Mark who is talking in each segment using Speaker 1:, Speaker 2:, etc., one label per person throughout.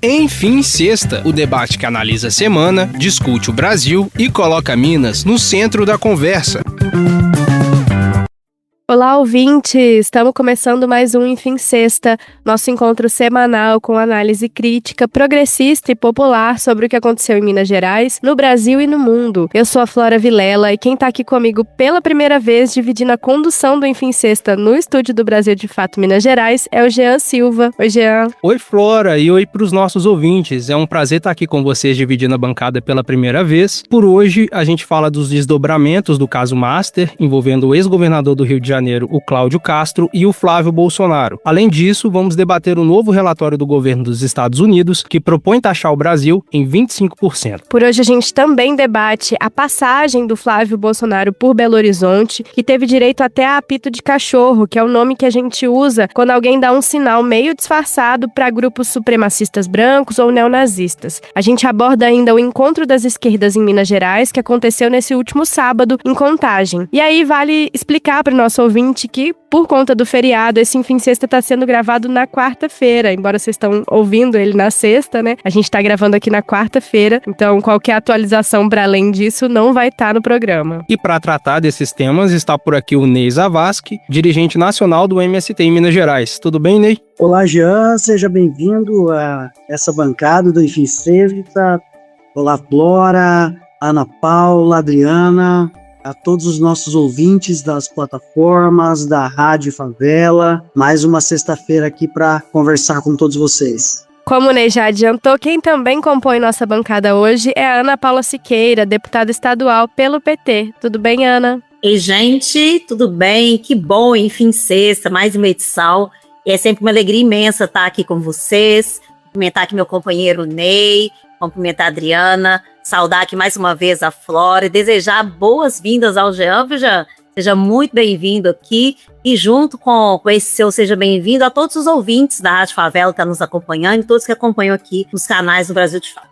Speaker 1: Enfim, sexta, o debate que analisa a semana, discute o Brasil e coloca Minas no centro da conversa.
Speaker 2: Olá, ouvintes! Estamos começando mais um Enfim Sexta, nosso encontro semanal com análise crítica, progressista e popular sobre o que aconteceu em Minas Gerais, no Brasil e no mundo. Eu sou a Flora Vilela e quem está aqui comigo pela primeira vez, dividindo a condução do Enfim Sexta no estúdio do Brasil de Fato Minas Gerais, é o Jean Silva. Oi, Jean.
Speaker 1: Oi, Flora, e oi para os nossos ouvintes. É um prazer estar aqui com vocês dividindo a bancada pela primeira vez. Por hoje, a gente fala dos desdobramentos do caso Master, envolvendo o ex-governador do Rio de Janeiro, o Cláudio Castro, e o Flávio Bolsonaro. Além disso, vamos debater o novo relatório do governo dos Estados Unidos, que propõe taxar o Brasil em 25%.
Speaker 2: Por hoje a gente também debate a passagem do Flávio Bolsonaro por Belo Horizonte, que teve direito até a apito de cachorro, que é o nome que a gente usa quando alguém dá um sinal meio disfarçado para grupos supremacistas brancos ou neonazistas. A gente aborda ainda o encontro das esquerdas em Minas Gerais, que aconteceu nesse último sábado, em Contagem. E aí vale explicar para o nosso ouvinte que, por conta do feriado, esse Enfim Sexta está sendo gravado na quarta-feira, embora vocês estão ouvindo ele na sexta, né? A gente está gravando aqui na quarta-feira, então qualquer atualização para além disso não vai estar no programa.
Speaker 1: E para tratar desses temas, está por aqui o Ney Zavascki, dirigente nacional do MST em Minas Gerais. Tudo bem, Ney?
Speaker 3: Olá, Jean, seja bem-vindo a essa bancada do Enfim Sexta. Olá, Flora, Ana Paula, Adriana, a todos os nossos ouvintes das plataformas, da Rádio Favela. Mais uma sexta-feira aqui para conversar com todos vocês.
Speaker 2: Como o Ney já adiantou, quem também compõe nossa bancada hoje é a Ana Paula Siqueira, deputada estadual pelo PT. Tudo bem, Ana?
Speaker 4: Ei, gente, tudo bem? Que bom, Enfim Sexta, mais uma edição. E é sempre uma alegria imensa estar aqui com vocês, cumprimentar aqui meu companheiro Ney, cumprimentar a Adriana, saudar aqui mais uma vez a Flora e desejar boas-vindas ao Jean, viu, Jean? Seja muito bem-vindo aqui e junto com esse seu Seja Bem-vindo a todos os ouvintes da Rádio Favela que estão nos acompanhando e todos que acompanham aqui nos canais do Brasil de Fato.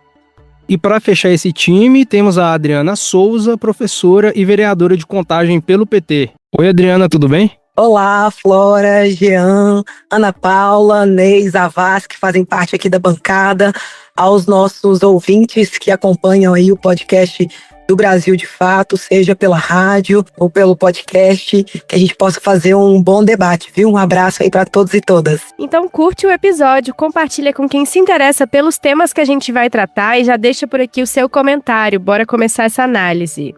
Speaker 1: E para fechar esse time, temos a Adriana Souza, professora e vereadora de Contagem pelo PT. Oi, Adriana, tudo bem?
Speaker 5: Olá, Flora, Jean, Ana Paula, Ney, Zavascki, que fazem parte aqui da bancada, aos nossos ouvintes que acompanham aí o podcast do Brasil de Fato, seja pela rádio ou pelo podcast, que a gente possa fazer um bom debate, viu? Um abraço aí para todos e todas.
Speaker 2: Então curte o episódio, compartilha com quem se interessa pelos temas que a gente vai tratar e já deixa por aqui o seu comentário. Bora começar essa análise.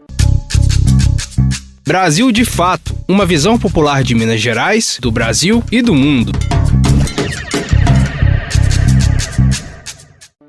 Speaker 1: Brasil de Fato, uma visão popular de Minas Gerais, do Brasil e do mundo.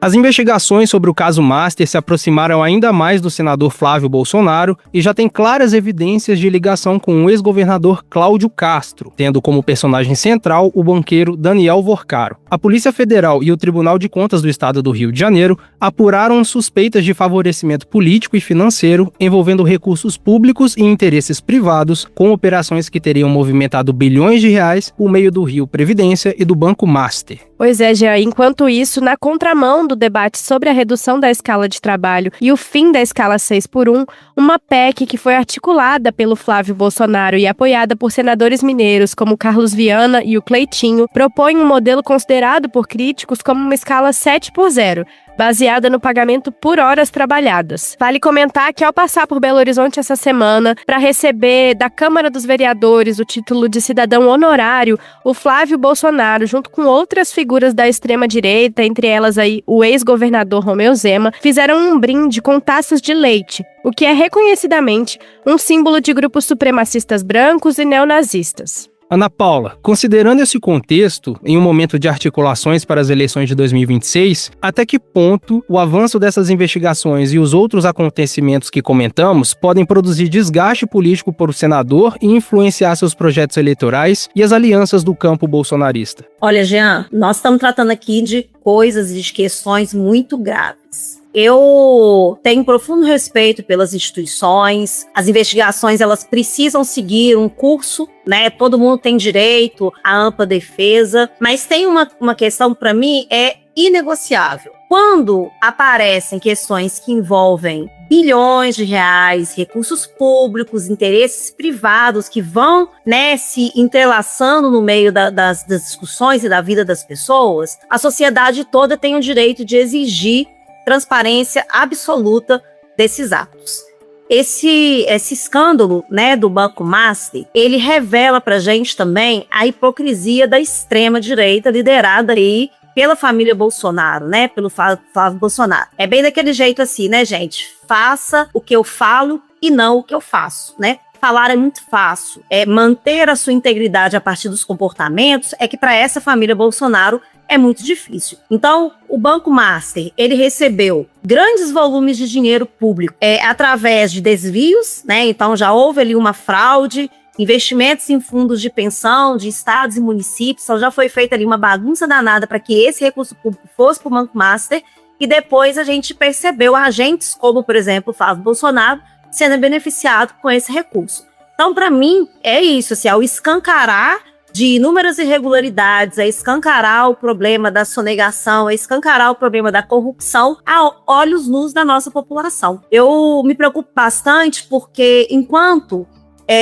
Speaker 1: As investigações sobre o caso Master se aproximaram ainda mais do senador Flávio Bolsonaro e já tem claras evidências de ligação com o ex-governador Cláudio Castro, tendo como personagem central o banqueiro Daniel Vorcaro. A Polícia Federal e o Tribunal de Contas do Estado do Rio de Janeiro apuraram suspeitas de favorecimento político e financeiro envolvendo recursos públicos e interesses privados, com operações que teriam movimentado bilhões de reais por meio do Rio Previdência e do Banco Master.
Speaker 2: Pois é, Jean, enquanto isso, na contramão do debate sobre a redução da escala de trabalho e o fim da escala 6x1, uma PEC que foi articulada pelo Flávio Bolsonaro e apoiada por senadores mineiros como Carlos Viana e o Cleitinho, propõe um modelo considerado por críticos como uma escala 7x0, baseada no pagamento por horas trabalhadas. Vale comentar que ao passar por Belo Horizonte essa semana, para receber da Câmara dos Vereadores o título de cidadão honorário, o Flávio Bolsonaro, junto com outras figuras da extrema-direita, entre elas aí o ex-governador Romeu Zema, fizeram um brinde com taças de leite, o que é reconhecidamente um símbolo de grupos supremacistas brancos e neonazistas.
Speaker 1: Ana Paula, considerando esse contexto, em um momento de articulações para as eleições de 2026, até que ponto o avanço dessas investigações e os outros acontecimentos que comentamos podem produzir desgaste político para o senador e influenciar seus projetos eleitorais e as alianças do campo bolsonarista?
Speaker 4: Olha, Jean, nós estamos tratando aqui de coisas e de questões muito graves. Eu tenho profundo respeito pelas instituições, as investigações elas precisam seguir um curso, né? Todo mundo tem direito à ampla defesa, mas tem uma questão para mim é inegociável. Quando aparecem questões que envolvem bilhões de reais, recursos públicos, interesses privados que vão, né, se entrelaçando no meio das discussões e da vida das pessoas, a sociedade toda tem o direito de exigir transparência absoluta desses atos. Esse escândalo, né, do Banco Master, ele revela pra gente também a hipocrisia da extrema-direita liderada aí pela família Bolsonaro, né, pelo Flávio Bolsonaro. É bem daquele jeito assim, né, gente? Faça o que eu falo e não o que eu faço, né? Falar é muito fácil. Manter a sua integridade a partir dos comportamentos é que para essa família Bolsonaro é muito difícil. Então, o Banco Master, ele recebeu grandes volumes de dinheiro público através de desvios, né? Então, já houve ali uma fraude, investimentos em fundos de pensão de estados e municípios, então já foi feita ali uma bagunça danada para que esse recurso público fosse para o Banco Master, e depois a gente percebeu agentes como, por exemplo, o Flávio Bolsonaro, sendo beneficiado com esse recurso. Então, para mim, é isso, assim, ao escancarar de inúmeras irregularidades, a escancarar o problema da sonegação, a escancarar o problema da corrupção a olhos nus da nossa população. Eu me preocupo bastante porque, enquanto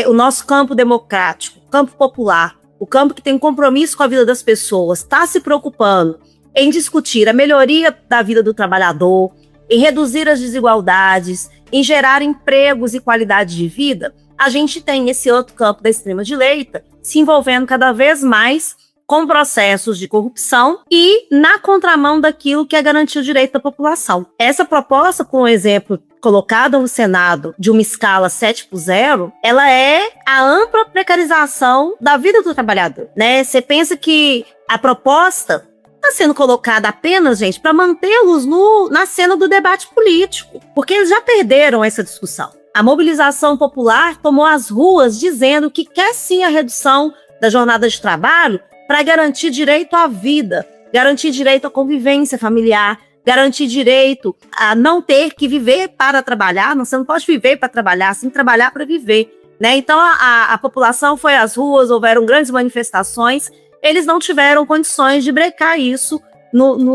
Speaker 4: o nosso campo democrático, o campo popular, o campo que tem compromisso com a vida das pessoas, está se preocupando em discutir a melhoria da vida do trabalhador, em reduzir as desigualdades, em gerar empregos e qualidade de vida, a gente tem esse outro campo da extrema-direita se envolvendo cada vez mais com processos de corrupção e na contramão daquilo que é garantir o direito da população. Essa proposta, com o exemplo colocado no Senado de uma escala 7/0, ela é a ampla precarização da vida do trabalhador, né? Você pensa que a proposta está sendo colocada apenas, gente, para mantê-los na cena do debate político, porque eles já perderam essa discussão. A mobilização popular tomou as ruas dizendo que quer sim a redução da jornada de trabalho para garantir direito à vida, garantir direito à convivência familiar, garantir direito a não ter que viver para trabalhar. Você não pode viver para trabalhar, você tem que trabalhar para viver, né? Então a população foi às ruas, houveram grandes manifestações, eles não tiveram condições de brecar isso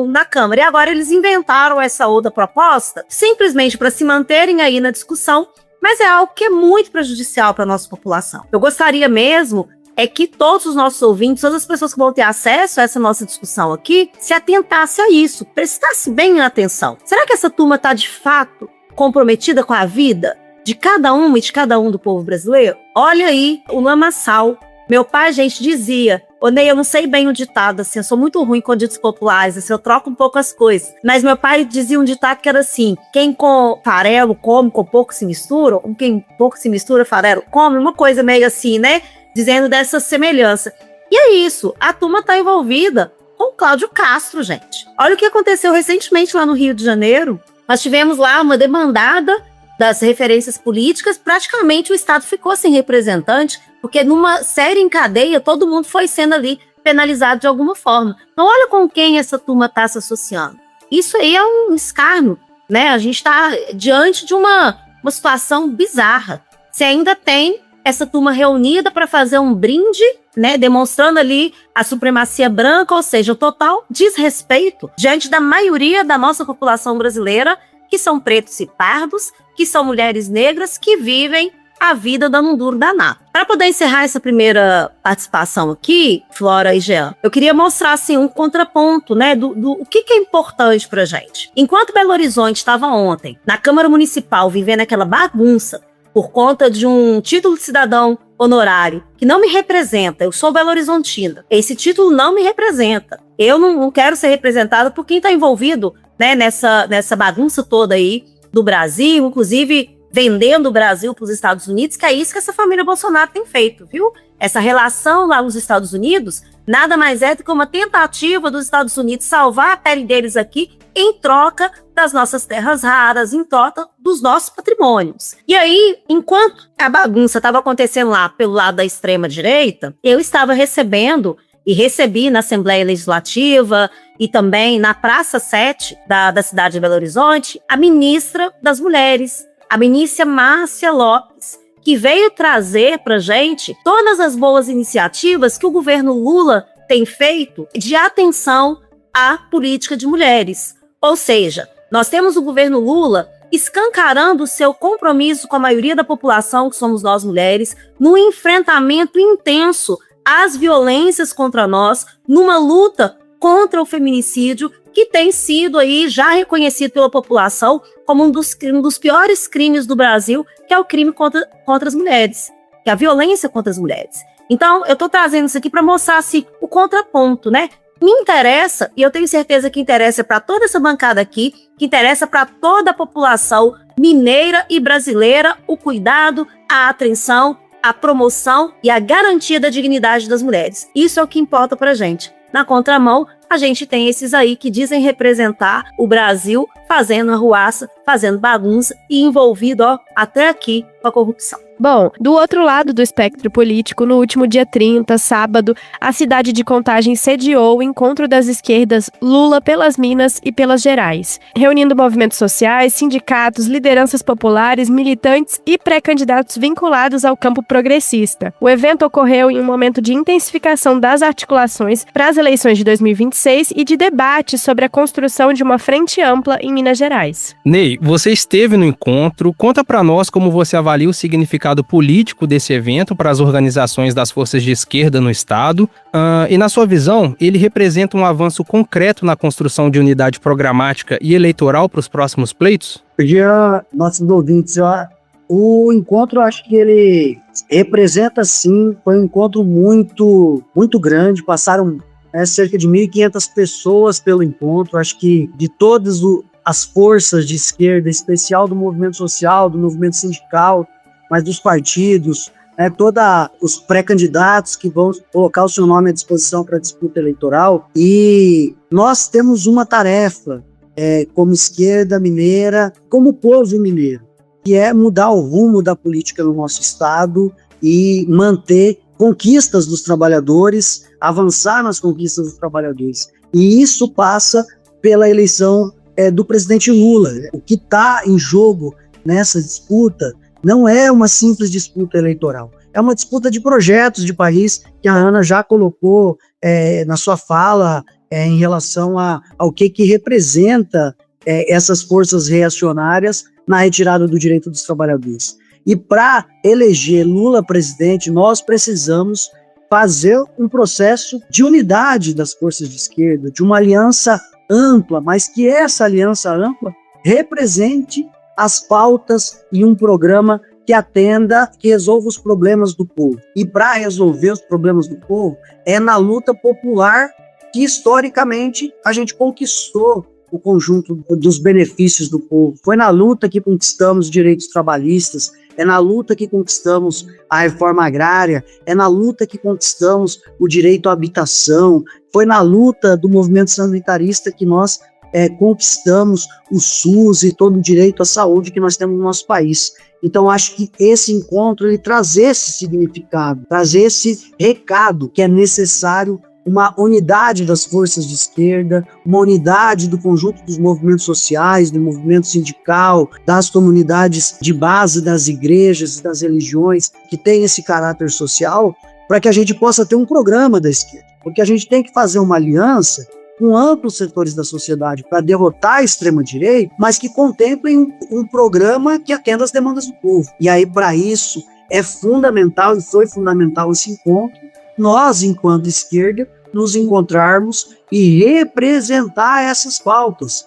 Speaker 4: na Câmara. E agora eles inventaram essa outra proposta simplesmente para se manterem aí na discussão, mas é algo que é muito prejudicial para a nossa população. Eu gostaria mesmo que todos os nossos ouvintes, todas as pessoas que vão ter acesso a essa nossa discussão aqui, se atentassem a isso, prestassem bem atenção. Será que essa turma está de fato comprometida com a vida de cada um e de cada um do povo brasileiro? Olha aí o lamaçal. Meu pai, gente, dizia: ô Ney, eu não sei bem o ditado, assim, eu sou muito ruim com ditos populares, assim, eu troco um pouco as coisas. Mas meu pai dizia um ditado que era assim: quem com farelo come, com pouco se mistura, ou quem pouco se mistura, farelo come, uma coisa meio assim, né? Dizendo dessa semelhança. E é isso, a turma está envolvida com o Cláudio Castro, gente. Olha o que aconteceu recentemente lá no Rio de Janeiro. Nós tivemos lá uma demandada das referências políticas, praticamente o Estado ficou sem representante, porque numa série em cadeia, todo mundo foi sendo ali penalizado de alguma forma. Então olha com quem essa turma está se associando. Isso aí é um escárnio, né? A gente está diante de uma situação bizarra. Você ainda tem essa turma reunida para fazer um brinde, né, demonstrando ali a supremacia branca, ou seja, o total desrespeito diante da maioria da nossa população brasileira, que são pretos e pardos, que são mulheres negras, que vivem a vida dando um duro danado. Para poder encerrar essa primeira participação aqui, Flora e Jean, eu queria mostrar assim, um contraponto, né, do o que é importante para a gente. Enquanto Belo Horizonte estava ontem na Câmara Municipal vivendo aquela bagunça, por conta de um título de cidadão honorário, que não me representa, eu sou belo-horizontina, esse título não me representa, eu não quero ser representada por quem está envolvido, né, nessa bagunça toda aí do Brasil, inclusive vendendo o Brasil para os Estados Unidos, que é isso que essa família Bolsonaro tem feito, viu? Essa relação lá nos Estados Unidos nada mais é do que uma tentativa dos Estados Unidos salvar a pele deles aqui em troca das nossas terras raras, em troca dos nossos patrimônios. E aí, enquanto a bagunça estava acontecendo lá pelo lado da extrema-direita, eu estava recebendo e recebi na Assembleia Legislativa e também na Praça 7 da cidade de Belo Horizonte a ministra das Mulheres, a ministra Márcia Lopes, que veio trazer para a gente todas as boas iniciativas que o governo Lula tem feito de atenção à política de mulheres. Ou seja, nós temos o governo Lula escancarando o seu compromisso com a maioria da população, que somos nós mulheres, no enfrentamento intenso às violências contra nós, numa luta contra o feminicídio, que tem sido aí já reconhecido pela população como um dos piores crimes do Brasil, que é o crime contra as mulheres, que é a violência contra as mulheres. Então, eu estou trazendo isso aqui para mostrar assim, o contraponto, né? Me interessa, e eu tenho certeza que interessa para toda essa bancada aqui, que interessa para toda a população mineira e brasileira, o cuidado, a atenção, a promoção e a garantia da dignidade das mulheres. Isso é o que importa para a gente. Na contramão, a gente tem esses aí que dizem representar o Brasil fazendo arruaça, fazendo bagunça e envolvido até aqui com a corrupção.
Speaker 2: Bom, do outro lado do espectro político, no último dia 30, sábado, a cidade de Contagem sediou o encontro das esquerdas Lula pelas Minas e pelas Gerais, reunindo movimentos sociais, sindicatos, lideranças populares, militantes e pré-candidatos vinculados ao campo progressista. O evento ocorreu em um momento de intensificação das articulações para as eleições de 2026 e de debate sobre a construção de uma frente ampla em Minas Gerais.
Speaker 1: Ney, você esteve no encontro, conta para nós como você avalia o significado político desse evento para as organizações das forças de esquerda no estado, e na sua visão, ele representa um avanço concreto na construção de unidade programática e eleitoral para os próximos pleitos?
Speaker 3: Dia, nossos ouvintes, o encontro, eu acho que ele representa sim, foi um encontro muito, muito grande, passaram cerca de 1.500 pessoas pelo encontro, acho que de todas as forças de esquerda, em especial do movimento social, do movimento sindical, mas dos partidos, todos os pré-candidatos que vão colocar o seu nome à disposição para a disputa eleitoral. E nós temos uma tarefa como esquerda mineira, como povo mineiro, que é mudar o rumo da política no nosso estado e manter conquistas dos trabalhadores, avançar nas conquistas dos trabalhadores. E isso passa pela eleição do presidente Lula. O que está em jogo nessa disputa não é uma simples disputa eleitoral, é uma disputa de projetos de país que a Ana já colocou na sua fala em relação ao que representa essas forças reacionárias na retirada do direito dos trabalhadores. E para eleger Lula presidente, nós precisamos fazer um processo de unidade das forças de esquerda, de uma aliança ampla, mas que essa aliança ampla represente as pautas e um programa que atenda, que resolva os problemas do povo. E para resolver os problemas do povo, é na luta popular que, historicamente, a gente conquistou o conjunto dos benefícios do povo. Foi na luta que conquistamos direitos trabalhistas, é na luta que conquistamos a reforma agrária, é na luta que conquistamos o direito à habitação, foi na luta do movimento sanitarista que nós conquistamos o SUS e todo o direito à saúde que nós temos no nosso país. Então, acho que esse encontro, ele traz esse significado, traz esse recado que é necessário uma unidade das forças de esquerda, uma unidade do conjunto dos movimentos sociais, do movimento sindical, das comunidades de base, das igrejas e das religiões, que tem esse caráter social, para que a gente possa ter um programa da esquerda. Porque a gente tem que fazer uma aliança com amplos setores da sociedade para derrotar a extrema-direita, mas que contemplem um programa que atenda às demandas do povo. E aí, para isso, é fundamental, e foi fundamental esse encontro, nós, enquanto esquerda, nos encontrarmos e representar essas pautas,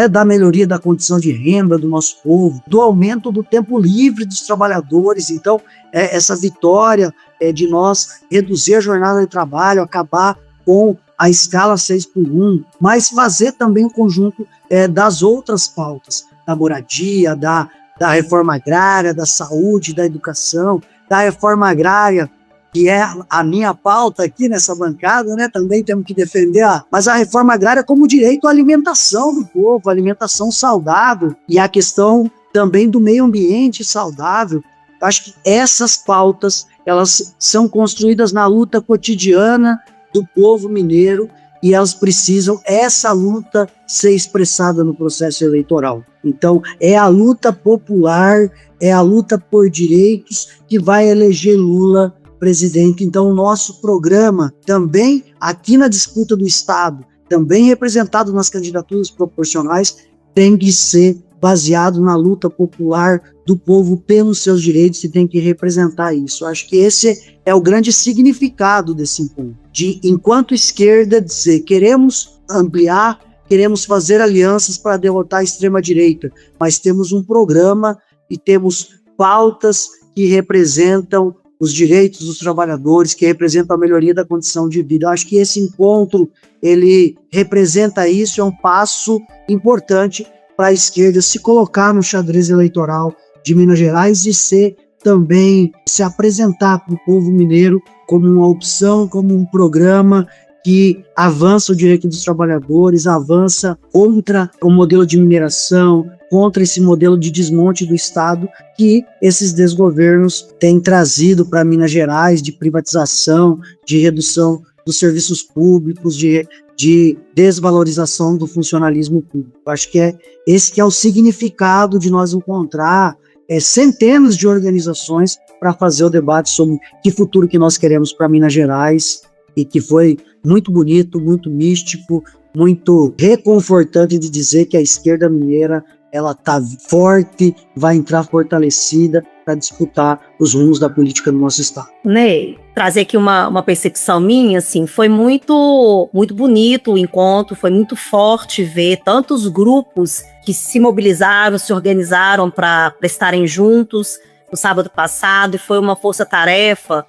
Speaker 3: da melhoria da condição de renda do nosso povo, do aumento do tempo livre dos trabalhadores. Então, essa vitória de nós reduzir a jornada de trabalho, acabar com a escala 6x1, mas fazer também o conjunto das outras pautas, da moradia, da reforma agrária, da saúde, da educação, da reforma agrária, que é a minha pauta aqui nessa bancada, também temos que defender, mas a reforma agrária como direito à alimentação do povo, alimentação saudável, e a questão também do meio ambiente saudável. Acho que essas pautas, elas são construídas na luta cotidiana do povo mineiro, e elas precisam essa luta ser expressada no processo eleitoral. Então, é a luta popular, é a luta por direitos que vai eleger Lula presidente. Então, o nosso programa também, aqui na disputa do Estado, também representado nas candidaturas proporcionais, tem que ser baseado na luta popular do povo pelos seus direitos e tem que representar isso. Eu acho que esse é o grande significado desse encontro. De, enquanto esquerda, dizer queremos ampliar, queremos fazer alianças para derrotar a extrema-direita, mas temos um programa e temos pautas que representam os direitos dos trabalhadores, que representam a melhoria da condição de vida. Eu acho que esse encontro, ele representa isso, é um passo importante para a esquerda se colocar no xadrez eleitoral de Minas Gerais e também se apresentar para o povo mineiro como uma opção, como um programa que avança o direito dos trabalhadores, avança contra o modelo de mineração, contra esse modelo de desmonte do Estado que esses desgovernos têm trazido para Minas Gerais, de privatização, de redução dos serviços públicos, de desvalorização do funcionalismo público. Acho que esse que é o significado de nós encontrar centenas de organizações para fazer o debate sobre que futuro que nós queremos para Minas Gerais, e que foi muito bonito, muito místico, muito reconfortante de dizer que a esquerda mineira ela está forte, vai entrar fortalecida para disputar os rumos da política no nosso estado.
Speaker 4: Ney, trazer aqui uma percepção minha, assim, foi muito bonito o encontro, foi muito forte ver tantos grupos que se mobilizaram, se organizaram para estarem juntos no sábado passado, e foi uma força-tarefa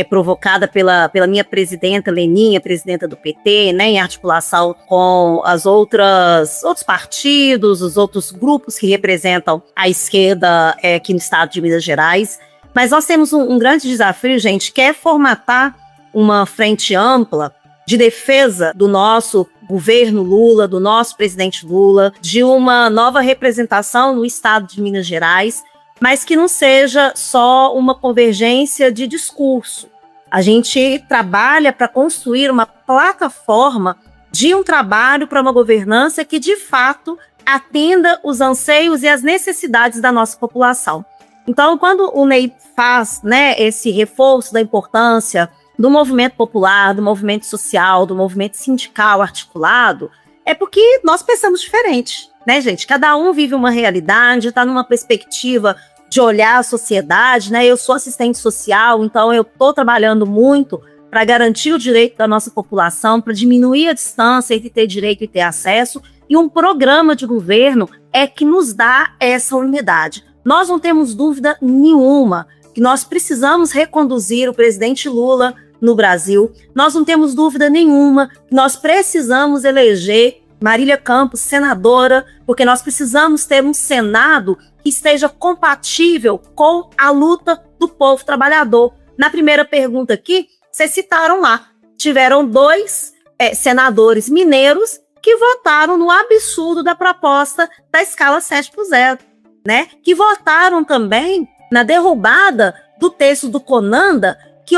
Speaker 4: provocada pela minha presidenta Leninha, presidenta do PT, né, em articulação com outros partidos, os outros grupos que representam a esquerda aqui no estado de Minas Gerais. Mas nós temos um grande desafio, gente, que é formatar uma frente ampla de defesa do nosso governo Lula, do nosso presidente Lula, de uma nova representação no estado de Minas Gerais, mas que não seja só uma convergência de discurso. A gente trabalha para construir uma plataforma de um trabalho para uma governança que, de fato, atenda os anseios e as necessidades da nossa população. Então, quando o Ney faz, né, esse reforço da importância do movimento popular, do movimento social, do movimento sindical articulado, é porque nós pensamos diferente, né, gente? Cada um vive uma realidade, está numa perspectiva de olhar a sociedade, né? Eu sou assistente social, então eu estou trabalhando muito para garantir o direito da nossa população, para diminuir a distância entre ter direito e ter acesso, e um programa de governo é que nos dá essa unidade. Nós não temos dúvida nenhuma que nós precisamos reconduzir o presidente Lula no Brasil, nós não temos dúvida nenhuma que nós precisamos eleger Marília Campos senadora, porque nós precisamos ter um Senado que esteja compatível com a luta do povo trabalhador. Na primeira pergunta aqui, vocês citaram lá, tiveram 2 senadores mineiros que votaram no absurdo da proposta da escala 7+0, né? Que votaram também na derrubada do texto do Conanda, que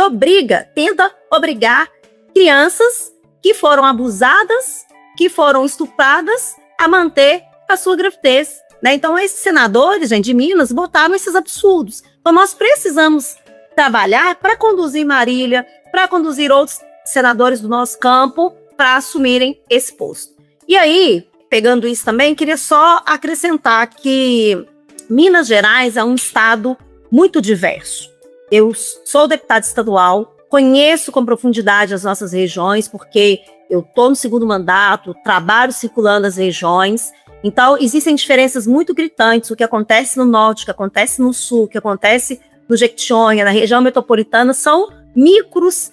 Speaker 4: tenta obrigar crianças que foram abusadas, que foram estupradas, a manter a sua gravidez. Né? Então, esses senadores, gente, de Minas votaram esses absurdos. Então, nós precisamos trabalhar para conduzir Marília, para conduzir outros senadores do nosso campo para assumirem esse posto. E aí, pegando isso também, queria só acrescentar que Minas Gerais é um estado muito diverso. Eu sou deputada estadual, conheço com profundidade as nossas regiões, porque eu estou no 2º mandato, trabalho circulando as regiões. Então, existem diferenças muito gritantes, o que acontece no norte, o que acontece no sul, o que acontece no Jequitinhonha, na região metropolitana, são micros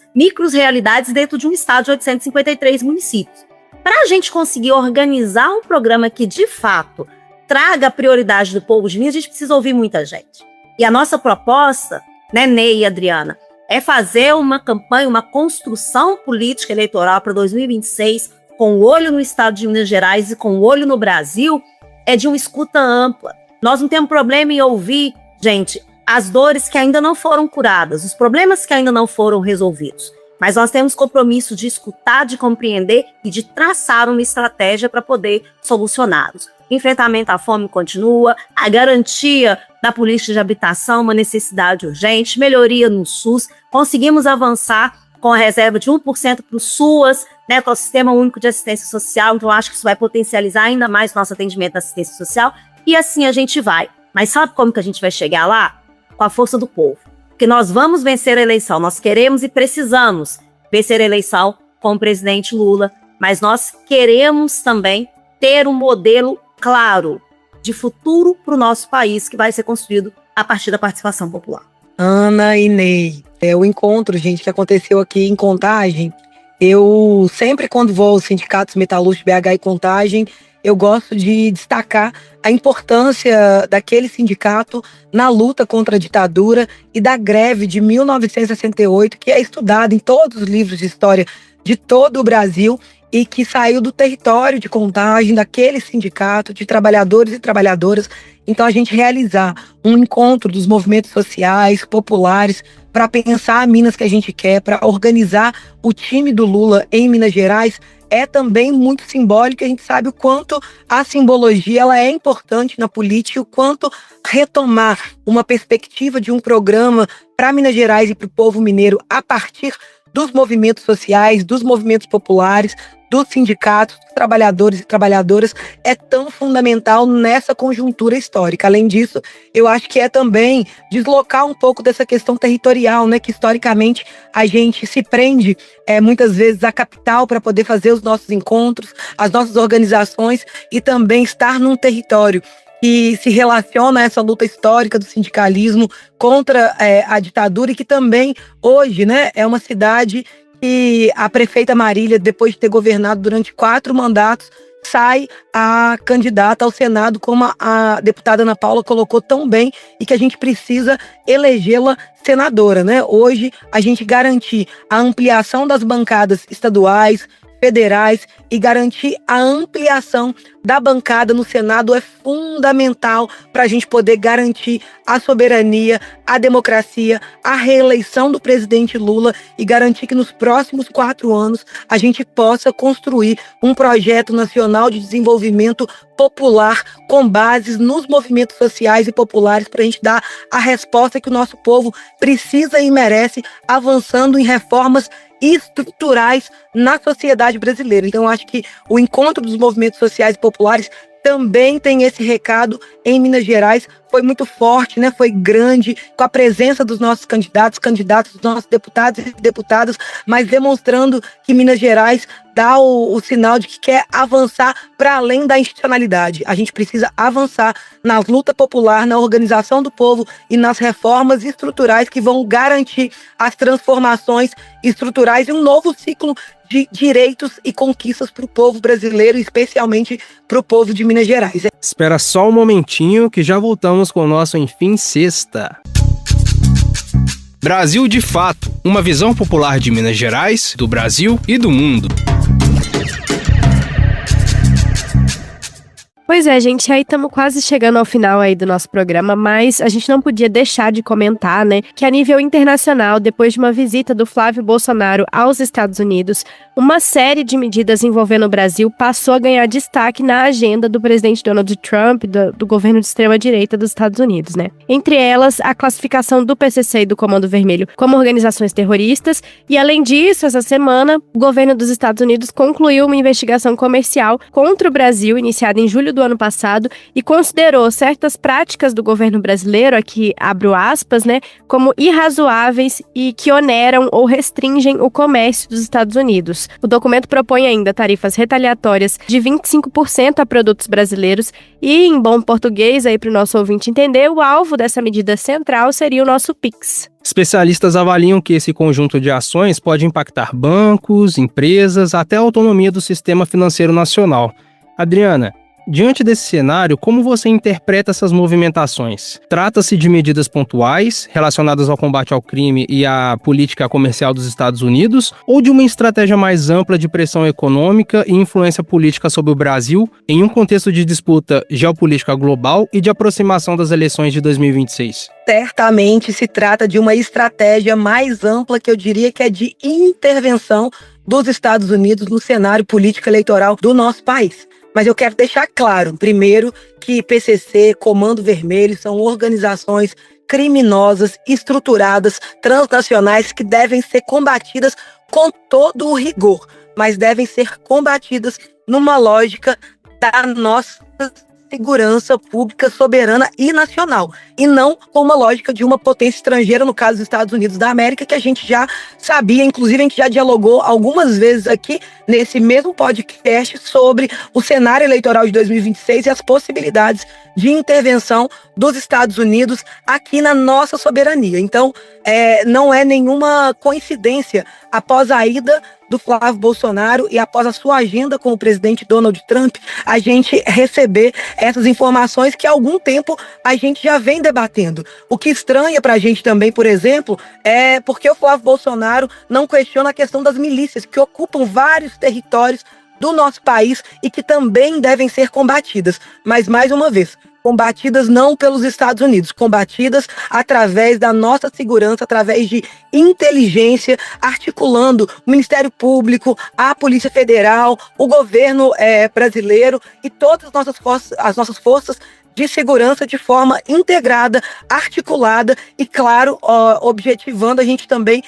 Speaker 4: realidades dentro de um estado de 853 municípios. Para a gente conseguir organizar um programa que, de fato, traga a prioridade do povo de Minas, a gente precisa ouvir muita gente. E a nossa proposta, né, Ney e Adriana, é fazer uma campanha, uma construção política eleitoral para 2026, com o olho no estado de Minas Gerais e com o olho no Brasil, é de uma escuta ampla. Nós não temos problema em ouvir, gente, as dores que ainda não foram curadas, os problemas que ainda não foram resolvidos. mas nós temos compromisso de escutar, de compreender e de traçar uma estratégia para poder solucioná-los. Enfrentamento à fome continua, a garantia da política de habitação, uma necessidade urgente, melhoria no SUS, conseguimos avançar com a reserva de 1% para o SUAS, né, com o Sistema Único de Assistência Social, então acho que isso vai potencializar ainda mais o nosso atendimento à assistência social, e assim a gente vai. Mas sabe como que a gente vai chegar lá? Com a força do povo. Porque nós vamos vencer a eleição, nós queremos e precisamos vencer a eleição com o presidente Lula, mas nós queremos também ter um modelo claro de futuro para o nosso país que vai ser construído a partir da participação popular.
Speaker 5: Ana e Ney, o encontro, gente, que aconteceu aqui em Contagem, eu sempre quando vou aos sindicatos metalúrgicos BH e Contagem, eu gosto de destacar a importância daquele sindicato na luta contra a ditadura e da greve de 1968, que é estudada em todos os livros de história de todo o Brasil e que saiu do território de Contagem, daquele sindicato de trabalhadores e trabalhadoras. Então, a gente realizar um encontro dos movimentos sociais, populares, para pensar a Minas que a gente quer, para organizar o time do Lula em Minas Gerais, é também muito simbólico. A gente sabe o quanto a simbologia ela é importante na política e o quanto retomar uma perspectiva de um programa para Minas Gerais e para o povo mineiro a partir dos movimentos sociais, dos movimentos populares, dos sindicatos, dos trabalhadores e trabalhadoras, é tão fundamental nessa conjuntura histórica. Além disso, eu acho que é também deslocar um pouco dessa questão territorial, né, que historicamente a gente se prende muitas vezes à capital para poder fazer os nossos encontros, as nossas organizações e também estar num território que se relaciona a essa luta histórica do sindicalismo contra a ditadura e que também hoje, né, é uma cidade que a prefeita Marília, depois de ter governado durante 4 mandatos, sai a candidata ao Senado, como a deputada Ana Paula colocou tão bem, e que a gente precisa elegê-la senadora, né? Hoje, a gente garantir a ampliação das bancadas estaduais, federais e garantir a ampliação da bancada no Senado é fundamental para a gente poder garantir a soberania, a democracia, a reeleição do presidente Lula e garantir que nos próximos 4 anos a gente possa construir um projeto nacional de desenvolvimento popular com bases nos movimentos sociais e populares para a gente dar a resposta que o nosso povo precisa e merece, avançando em reformas estruturais na sociedade brasileira. Então, eu acho que o encontro dos movimentos sociais e populares também tem esse recado em Minas Gerais. Foi muito forte, né? Foi grande, com a presença dos nossos candidatos, dos nossos deputados e deputadas, mas demonstrando que Minas Gerais dá o sinal de que quer avançar para além da institucionalidade. A gente precisa avançar na luta popular, na organização do povo e nas reformas estruturais que vão garantir as transformações estruturais e um novo ciclo de direitos e conquistas para o povo brasileiro, especialmente para o povo de Minas Gerais.
Speaker 1: Espera só um momentinho que já voltamos com o nosso Enfim Sexta. Brasil de Fato, uma visão popular de Minas Gerais, do Brasil e do mundo.
Speaker 2: Pois é, gente, aí estamos quase chegando ao final aí do nosso programa, mas a gente não podia deixar de comentar, né, que a nível internacional, depois de uma visita do Flávio Bolsonaro aos Estados Unidos, uma série de medidas envolvendo o Brasil passou a ganhar destaque na agenda do presidente Donald Trump, do governo de extrema-direita dos Estados Unidos, né? Entre elas, a classificação do PCC e do Comando Vermelho como organizações terroristas, e além disso, essa semana, o governo dos Estados Unidos concluiu uma investigação comercial contra o Brasil, iniciada em julho do ano passado, e considerou certas práticas do governo brasileiro, aqui abro aspas, né, como irrazoáveis e que oneram ou restringem o comércio dos Estados Unidos. O documento propõe ainda tarifas retaliatórias de 25% a produtos brasileiros e, em bom português, aí para o nosso ouvinte entender, o alvo dessa medida central seria o nosso PIX.
Speaker 1: Especialistas avaliam que esse conjunto de ações pode impactar bancos, empresas, até a autonomia do sistema financeiro nacional. Adriana, Diante desse cenário, como você interpreta essas movimentações? Trata-se de medidas pontuais, relacionadas ao combate ao crime e à política comercial dos Estados Unidos, ou de uma estratégia mais ampla de pressão econômica e influência política sobre o Brasil, em um contexto de disputa geopolítica global e de aproximação das eleições de 2026?
Speaker 5: Certamente se trata de uma estratégia mais ampla, que eu diria que é de intervenção dos Estados Unidos no cenário político eleitoral do nosso país. Mas eu quero deixar claro, primeiro, que PCC, Comando Vermelho, são organizações criminosas, estruturadas, transnacionais, que devem ser combatidas com todo o rigor, mas devem ser combatidas numa lógica da nossa segurança pública, soberana e nacional, e não com uma lógica de uma potência estrangeira, no caso dos Estados Unidos da América, que a gente já sabia, inclusive a gente já dialogou algumas vezes aqui nesse mesmo podcast sobre o cenário eleitoral de 2026 e as possibilidades de intervenção dos Estados Unidos aqui na nossa soberania. Então, não é nenhuma coincidência, após a ida do Flávio Bolsonaro e após a sua agenda com o presidente Donald Trump, a gente receber essas informações que há algum tempo a gente já vem debatendo. O que estranha pra gente também, por exemplo, é porque o Flávio Bolsonaro não questiona a questão das milícias, que ocupam vários territórios do nosso país e que também devem ser combatidas. Mas, mais uma vez, combatidas não pelos Estados Unidos, combatidas através da nossa segurança, através de inteligência, articulando o Ministério Público, a Polícia Federal, o governo brasileiro e todas as nossas forças de segurança de forma integrada, articulada e, claro, objetivando a gente também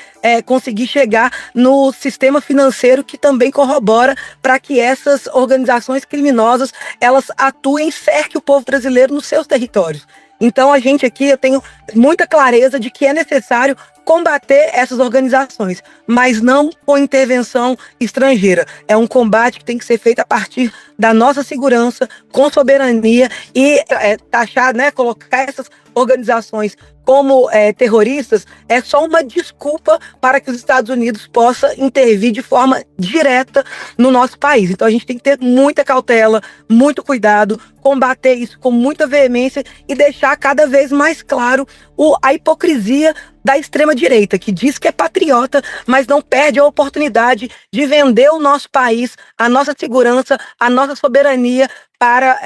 Speaker 5: conseguir chegar no sistema financeiro, que também corrobora para que essas organizações criminosas elas atuem e cerquem o povo brasileiro nos seus territórios. Então, a gente aqui, eu tenho muita clareza de que é necessário combater essas organizações, mas não com intervenção estrangeira. É um combate que tem que ser feito a partir da nossa segurança, com soberania, e taxar, colocar essas organizações como terroristas é só uma desculpa para que os Estados Unidos possam intervir de forma direta no nosso país. Então a gente tem que ter muita cautela, muito cuidado, combater isso com muita veemência e deixar cada vez mais claro a hipocrisia da extrema-direita, que diz que é patriota, mas não perde a oportunidade de vender o nosso país, a nossa segurança, a nossa soberania para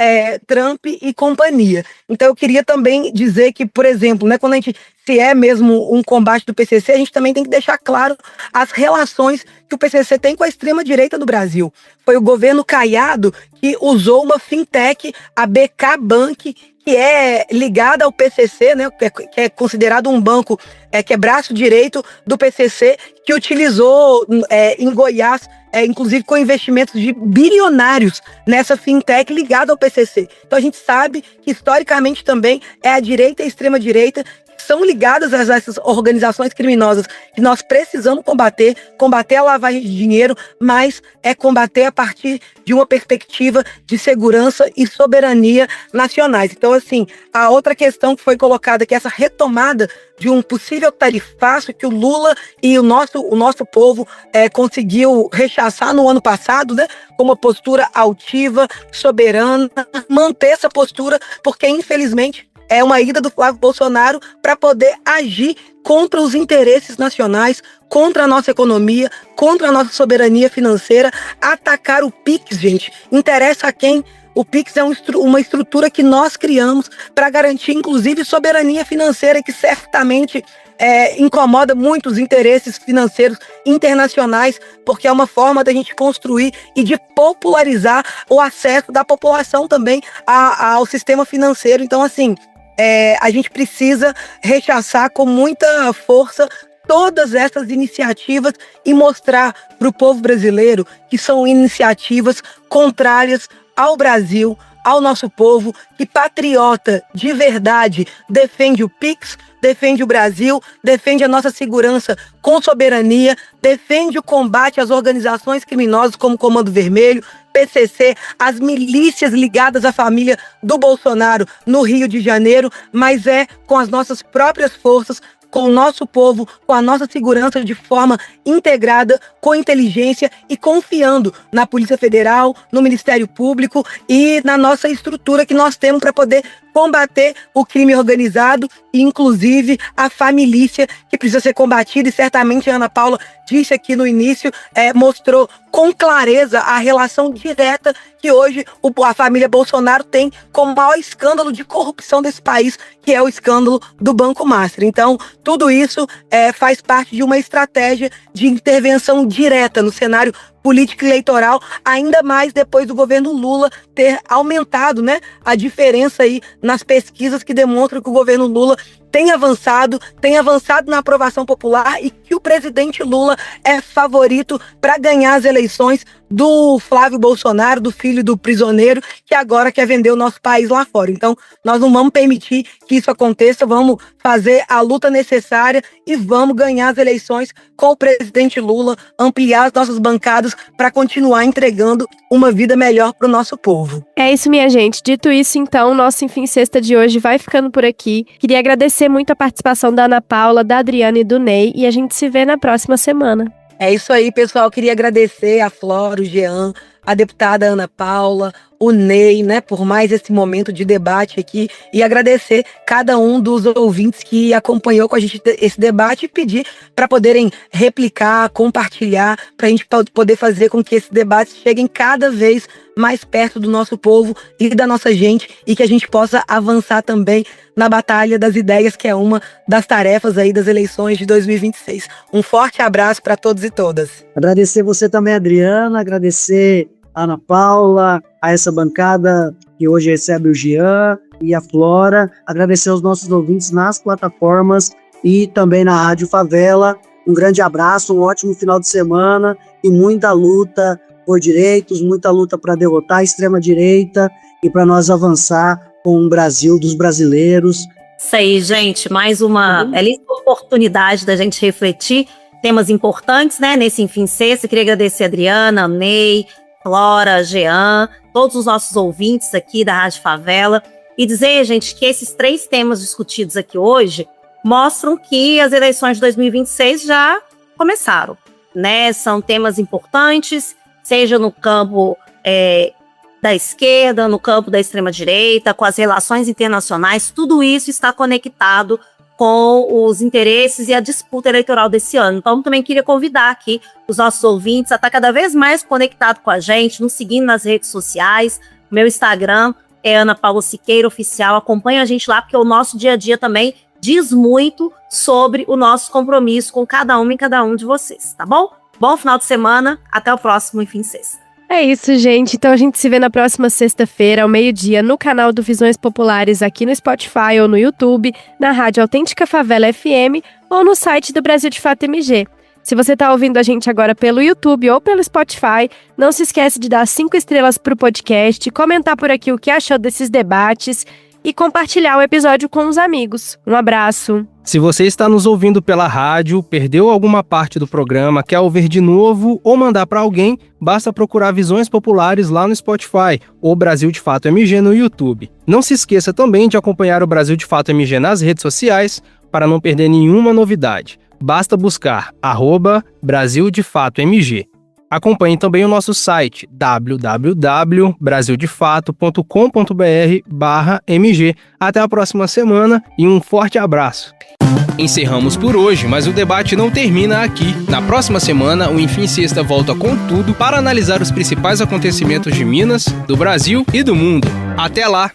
Speaker 5: Trump e companhia. Então eu queria também dizer que, por exemplo, quando a gente, se é mesmo um combate do PCC, a gente também tem que deixar claro as relações que o PCC tem com a extrema-direita do Brasil. Foi o governo Caiado que usou uma fintech, a BK Bank, que é ligada ao PCC, que é considerado um banco que é braço direito do PCC, que utilizou em Goiás, inclusive com investimentos de bilionários nessa fintech ligada ao PCC. Então a gente sabe que historicamente também é a direita e a extrema-direita são ligadas a essas organizações criminosas que nós precisamos combater a lavagem de dinheiro, mas combater a partir de uma perspectiva de segurança e soberania nacionais. Então, assim, a outra questão que foi colocada, que é essa retomada de um possível tarifaço que o Lula e o nosso povo conseguiu rechaçar no ano passado, com uma postura altiva, soberana, manter essa postura, porque infelizmente é uma ida do Flávio Bolsonaro para poder agir contra os interesses nacionais, contra a nossa economia, contra a nossa soberania financeira, atacar o PIX, gente. Interessa a quem? O PIX é uma estrutura que nós criamos para garantir, inclusive, soberania financeira, que certamente incomoda muito os interesses financeiros internacionais, porque é uma forma da gente construir e de popularizar o acesso da população também ao sistema financeiro. Então, assim, a gente precisa rechaçar com muita força todas essas iniciativas e mostrar para o povo brasileiro que são iniciativas contrárias ao Brasil, ao nosso povo, que patriota de verdade defende o PIX, defende o Brasil, defende a nossa segurança com soberania, defende o combate às organizações criminosas como Comando Vermelho, PCC, as milícias ligadas à família do Bolsonaro no Rio de Janeiro, mas com as nossas próprias forças, com o nosso povo, com a nossa segurança de forma integrada, com inteligência e confiando na Polícia Federal, no Ministério Público e na nossa estrutura que nós temos para poder combater o crime organizado e, inclusive, a família que precisa ser combatida. E certamente a Ana Paula disse aqui no início, mostrou com clareza a relação direta que hoje a família Bolsonaro tem com o maior escândalo de corrupção desse país, que é o escândalo do Banco Master. Então, tudo isso faz parte de uma estratégia de intervenção direta no cenário político eleitoral, ainda mais depois do governo Lula ter aumentado, né, a diferença aí nas pesquisas que demonstram que o governo Lula tem avançado na aprovação popular e que o presidente Lula é favorito para ganhar as eleições do Flávio Bolsonaro, do filho do prisioneiro, que agora quer vender o nosso país lá fora. Então, nós não vamos permitir que isso aconteça, vamos fazer a luta necessária e vamos ganhar as eleições com o presidente Lula, ampliar as nossas bancadas para continuar entregando uma vida melhor para o nosso povo.
Speaker 2: É isso, minha gente. Dito isso, então, o nosso Enfim Sexta de hoje vai ficando por aqui. Queria agradecer muito a participação da Ana Paula, da Adriana e do Ney, e a gente se vê na próxima semana.
Speaker 5: É isso aí, pessoal. Queria agradecer a Flora, o Jean, a deputada Ana Paula, o Ney, né, por mais esse momento de debate aqui, e agradecer cada um dos ouvintes que acompanhou com a gente esse debate e pedir para poderem replicar, compartilhar, para a gente poder fazer com que esses debates cheguem cada vez mais perto do nosso povo e da nossa gente, e que a gente possa avançar também na batalha das ideias, que é uma das tarefas aí das eleições de 2026. Um forte abraço para todos e todas.
Speaker 3: Agradecer você também, Adriana, agradecer a Ana Paula, a essa bancada que hoje recebe o Jean e a Flora, agradecer aos nossos ouvintes nas plataformas e também na Rádio Favela. Um grande abraço, um ótimo final de semana e muita luta por direitos, muita luta para derrotar a extrema-direita e para nós avançar com o Brasil dos brasileiros.
Speaker 4: Isso aí, gente, mais uma belíssima oportunidade da gente refletir temas importantes, né, nesse Enfim Sexta. Queria agradecer a Adriana, Ney, Flora, Jean, todos os nossos ouvintes aqui da Rádio Favela, e dizer, gente, que esses 3 temas discutidos aqui hoje mostram que as eleições de 2026 já começaram, né? São temas importantes, seja no campo da esquerda, no campo da extrema-direita, com as relações internacionais, tudo isso está conectado com os interesses e a disputa eleitoral desse ano. Então, também queria convidar aqui os nossos ouvintes a estar cada vez mais conectado com a gente, nos seguindo nas redes sociais. Meu Instagram é Ana Paula Siqueira Oficial. Acompanha a gente lá, porque o nosso dia a dia também diz muito sobre o nosso compromisso com cada uma e cada um de vocês, tá bom? Bom final de semana, até o próximo Enfim Sexta.
Speaker 2: É isso, gente. Então a gente se vê na próxima sexta-feira, ao meio-dia, no canal do Visões Populares, aqui no Spotify ou no YouTube, na Rádio Autêntica Favela FM ou no site do Brasil de Fato MG. Se você está ouvindo a gente agora pelo YouTube ou pelo Spotify, não se esquece de dar 5 estrelas para o podcast, comentar por aqui o que achou desses debates e compartilhar o episódio com os amigos. Um abraço!
Speaker 1: Se você está nos ouvindo pela rádio, perdeu alguma parte do programa, quer ouvir de novo ou mandar para alguém, basta procurar Visões Populares lá no Spotify ou Brasil de Fato MG no YouTube. Não se esqueça também de acompanhar o Brasil de Fato MG nas redes sociais para não perder nenhuma novidade. Basta buscar @Brasil de Fato MG. Acompanhe também o nosso site www.brasildefato.com.br/MG. Até a próxima semana e um forte abraço. Encerramos por hoje, mas o debate não termina aqui. Na próxima semana, o Enfim Sexta volta com tudo para analisar os principais acontecimentos de Minas, do Brasil e do mundo. Até lá!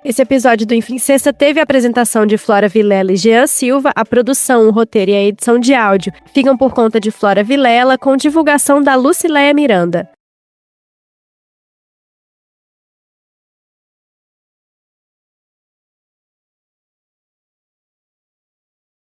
Speaker 2: Esse episódio do Enfim Sexta teve a apresentação de Flora Vilela e Jean Silva, a produção, o roteiro e a edição de áudio ficam por conta de Flora Vilela, com divulgação da Lucileia Miranda.